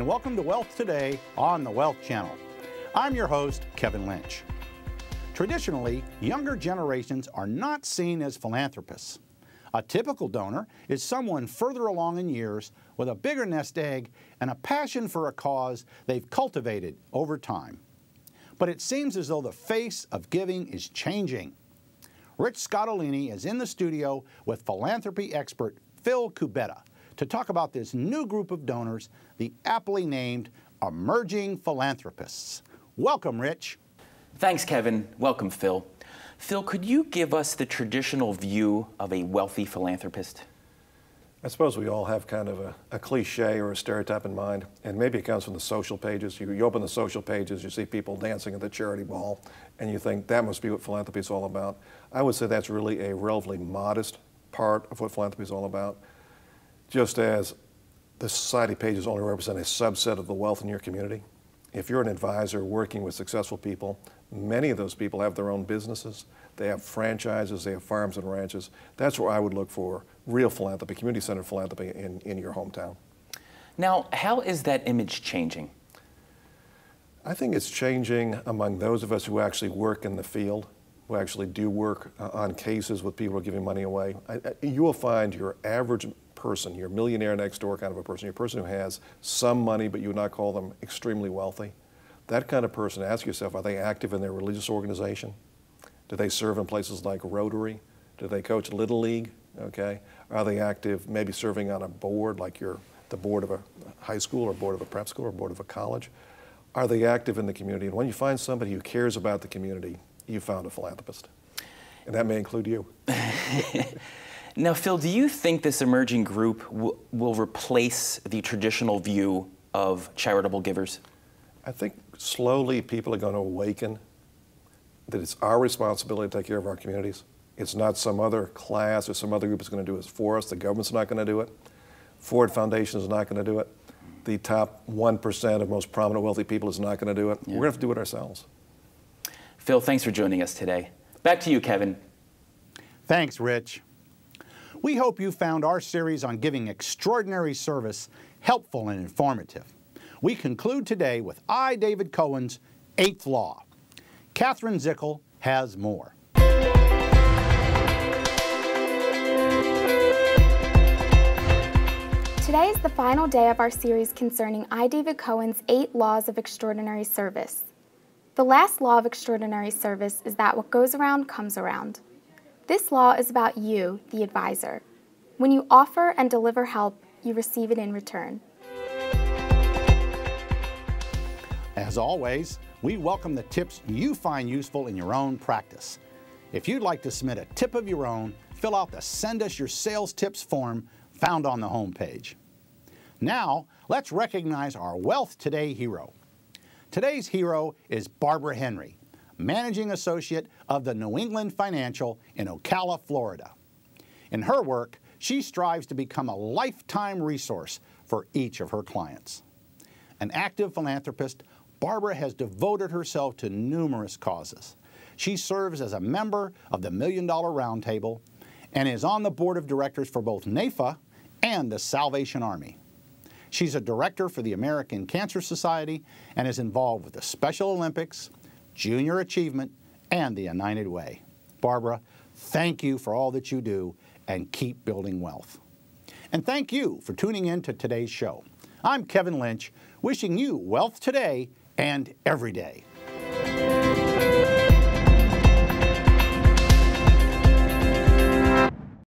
welcome to Wealth Today on the Wealth Channel. I'm your host, Kevin Lynch. Traditionally, younger generations are not seen as philanthropists. A typical donor is someone further along in years with a bigger nest egg and a passion for a cause they've cultivated over time. But it seems as though the face of giving is changing. Rich Scottoline is in the studio with philanthropy expert Phil Cubeta to talk about this new group of donors, the aptly named Emerging Philanthropists. Welcome, Rich. Thanks, Kevin. Welcome, Phil. Phil, could you give us the traditional view of a wealthy philanthropist? I suppose we all have kind of a cliche or a stereotype in mind, and maybe it comes from the social pages. You open the social pages, you see people dancing at the charity ball, and you think that must be what philanthropy is all about. I would say that's really a relatively modest part of what philanthropy is all about. Just as the society pages only represent a subset of the wealth in your community, if you're an advisor working with successful people, many of those people have their own businesses, they have franchises, they have farms and ranches. That's where I would look for real philanthropy, community-centered philanthropy in your hometown. Now, how is that image changing? I think it's changing among those of us who actually work in the field, who actually do work on cases with people who are giving money away. You will find your average person, your millionaire next door kind of a person, your person who has some money but you would not call them extremely wealthy. That kind of person, ask yourself, are they active in their religious organization? Do they serve in places like Rotary? Do they coach Little League? Okay. Are they active maybe serving on a board like the board of a high school or board of a prep school or board of a college? Are they active in the community? And when you find somebody who cares about the community, you found a philanthropist. And that may include you. Now, Phil, do you think this emerging group will replace the traditional view of charitable givers? I think slowly people are going to awaken that it's our responsibility to take care of our communities. It's not some other class or some other group that's going to do it for us. The government's not going to do it. Ford Foundation is not going to do it. The top 1% of most prominent wealthy people is not going to do it. Yeah. We're going to have to do it ourselves. Phil, thanks for joining us today. Back to you, Kevin. Thanks, Rich. We hope you found our series on giving extraordinary service helpful and informative. We conclude today with I. David Cohen's 8th Law. Catherine Zickel has more. Today is the final day of our series concerning I. David Cohen's 8 Laws of Extraordinary Service. The last law of extraordinary service is that what goes around comes around. This law is about you, the advisor. When you offer and deliver help, you receive it in return. As always, we welcome the tips you find useful in your own practice. If you'd like to submit a tip of your own, fill out the Send Us Your Sales Tips form found on the homepage. Now, let's recognize our Wealth Today hero. Today's hero is Barbara Henry, Managing Associate of the New England Financial in Ocala, Florida. In her work, she strives to become a lifetime resource for each of her clients. An active philanthropist, Barbara has devoted herself to numerous causes. She serves as a member of the $1 Million Roundtable and is on the board of directors for both NAFA and the Salvation Army. She's a director for the American Cancer Society and is involved with the Special Olympics, Junior Achievement, and the United Way. Barbara, thank you for all that you do and keep building wealth. And thank you for tuning in to today's show. I'm Kevin Lynch, wishing you wealth today and every day.